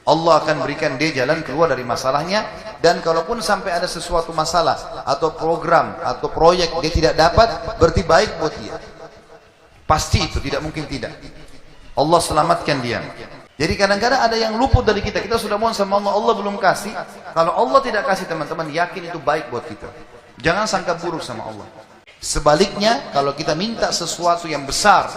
Allah akan berikan dia jalan keluar dari masalahnya. Dan kalaupun sampai ada sesuatu masalah atau program atau proyek dia tidak dapat, berarti baik buat dia. Pasti itu, tidak mungkin tidak. Allah selamatkan dia. Jadi kadang-kadang ada yang luput dari kita. Kita sudah mohon sama Allah, Allah belum kasih. Kalau Allah tidak kasih, teman-teman, yakin itu baik buat kita. Jangan sangka buruk sama Allah. Sebaliknya, kalau kita minta sesuatu yang besar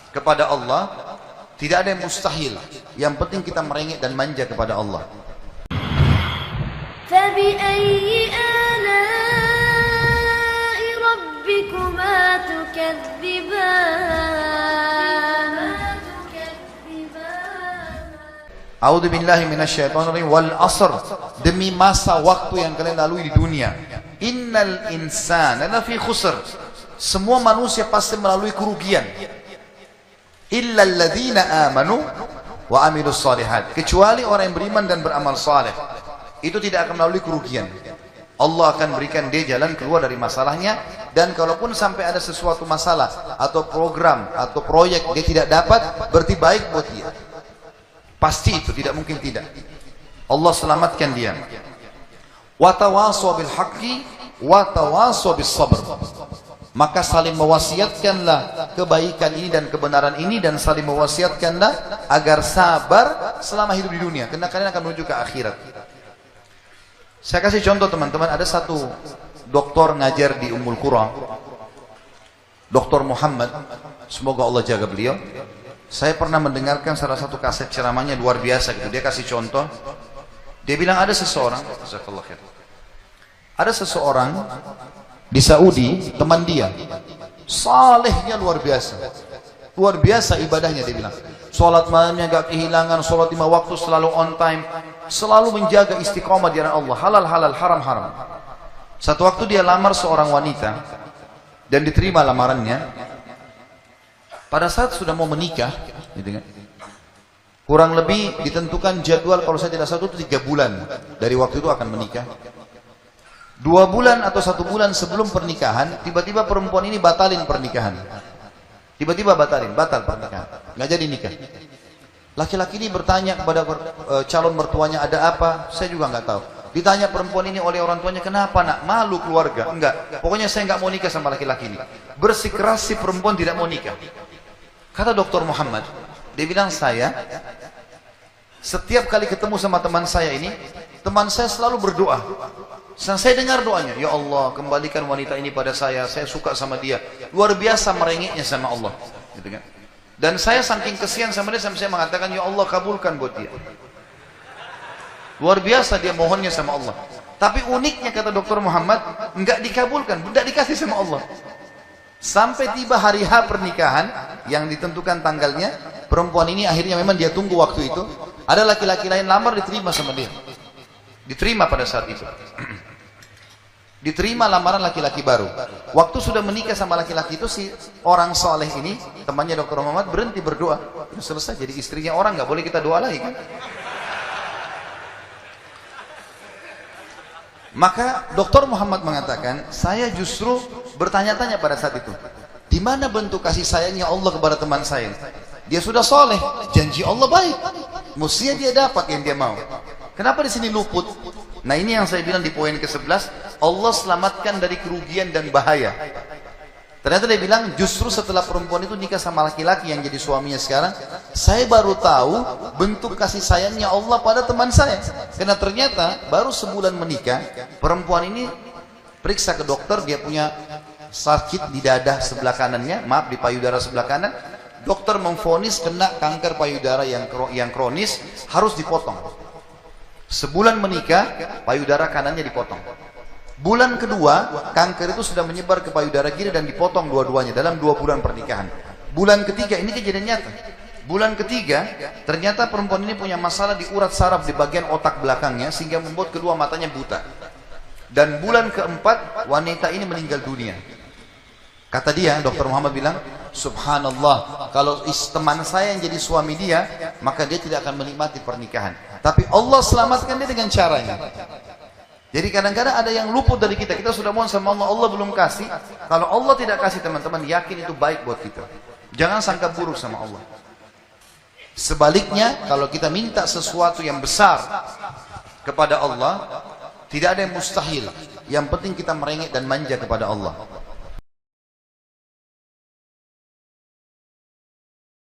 kepada Allah, tidak ada yang mustahil. Yang penting kita merengek dan manja kepada Allah. فَبِأَيِّ آلَاءِ رَبِّكُمَا تُكَذِّبَانِ A'udzu billahi minasyaitonir rajim. Wal asr, demi masa waktu yang kalian lalui di dunia. Innal insana lafi khusr, semua manusia pasti melalui kerugian. Illa alladzina amanu wa amilus shalihat, kecuali orang yang beriman dan beramal saleh. Itu tidak akan melalui kerugian. Allah akan berikan dia jalan keluar dari masalahnya. Dan kalaupun sampai ada sesuatu masalah atau program atau proyek dia tidak dapat, berarti baik buat dia. Pasti itu, tidak mungkin tidak. Allah selamatkan dia. Wa tawasaw bil haqqi wa tawasaw bis sabr. Maka saling mewasiatkanlah kebaikan ini dan kebenaran ini, dan saling mewasiatkanlah agar sabar selama hidup di dunia, karena kalian akan menuju ke akhirat. Saya kasih contoh, teman-teman. Ada satu doktor ngajar di Ummul Qura, Dr. Muhammad, semoga Allah jaga beliau. Saya pernah mendengarkan salah satu kaset ceramahnya, luar biasa gitu. Dia kasih contoh. Dia bilang ada seseorang, ada seseorang di Saudi, teman dia, salehnya luar biasa. Luar biasa ibadahnya, dia bilang. Sholat malamnya gak kehilangan, sholat 5 waktu selalu on time, selalu menjaga istiqomah di jalan Allah, halal halal, haram haram. Satu waktu dia lamar seorang wanita dan diterima lamarannya. Pada saat sudah mau menikah, gitu kan, kurang lebih ditentukan jadwal, kalau saya tidak salah itu 3 bulan dari waktu itu akan menikah. 2 bulan atau 1 bulan sebelum pernikahan, tiba-tiba perempuan ini batalin pernikahan. Tiba-tiba batal pernikahan, nggak jadi nikah. Laki-laki ini bertanya kepada calon mertuanya, ada apa? Saya juga nggak tahu. Ditanya perempuan ini oleh orang tuanya, kenapa nak? Malu keluarga? Enggak, pokoknya saya nggak mau nikah sama laki-laki ini. Bersikeras si perempuan tidak mau nikah. Kata Dr. Muhammad, dia bilang, saya setiap kali ketemu sama teman saya ini, teman saya selalu berdoa. Saya dengar doanya, ya Allah, kembalikan wanita ini pada saya suka sama dia. Luar biasa merengeknya sama Allah, gitu kan. Dan saya saking kesian sama dia, sampai saya mengatakan, ya Allah, kabulkan buat dia. Luar biasa dia mohonnya sama Allah. Tapi uniknya, kata Dr. Muhammad, enggak dikabulkan, enggak dikasih sama Allah. Sampai tiba hari H pernikahan yang ditentukan tanggalnya, perempuan ini akhirnya memang dia tunggu waktu itu. Ada laki-laki lain lamar, diterima sama dia. Diterima pada saat itu. Diterima lamaran laki-laki baru. Waktu sudah menikah sama laki-laki itu, si orang soleh ini, temannya Dr. Muhammad, berhenti berdoa. Selesai, jadi istrinya orang, nggak boleh kita doa lagi kan? Maka Dr. Muhammad mengatakan, saya justru bertanya-tanya pada saat itu, di mana bentuk kasih sayangnya Allah kepada teman saya? Dia sudah soleh, janji Allah baik, mestinya dia dapat yang dia mau. Kenapa di sini luput? Nah, ini yang saya bilang di poin ke-11, Allah selamatkan dari kerugian dan bahaya. Ternyata dia bilang, justru setelah perempuan itu nikah sama laki-laki yang jadi suaminya sekarang, saya baru tahu bentuk kasih sayangnya Allah pada teman saya. Karena ternyata baru sebulan menikah, perempuan ini periksa ke dokter, dia punya sakit di dada sebelah kanannya, maaf, di payudara sebelah kanan. Dokter memvonis kena kanker payudara yang kronis, harus dipotong. Sebulan menikah, payudara kanannya dipotong. Bulan kedua, kanker itu sudah menyebar ke payudara kiri dan dipotong dua-duanya dalam 2 bulan pernikahan. Bulan ketiga, ini kejadian nyata. Bulan ketiga, ternyata perempuan ini punya masalah di urat saraf di bagian otak belakangnya, sehingga membuat kedua matanya buta. Dan bulan keempat, wanita ini meninggal dunia. Kata dia, Dr. Muhammad bilang, subhanallah, kalau teman saya yang jadi suami dia, maka dia tidak akan menikmati pernikahan. Tapi Allah selamatkan dia dengan caranya. Jadi kadang-kadang ada yang luput dari kita. Kita sudah mohon sama Allah, Allah belum kasih. Kalau Allah tidak kasih, teman-teman, yakin itu baik buat kita. Jangan sangka buruk sama Allah. Sebaliknya, kalau kita minta sesuatu yang besar kepada Allah, tidak ada yang mustahil. Yang penting kita merengek dan manja kepada Allah.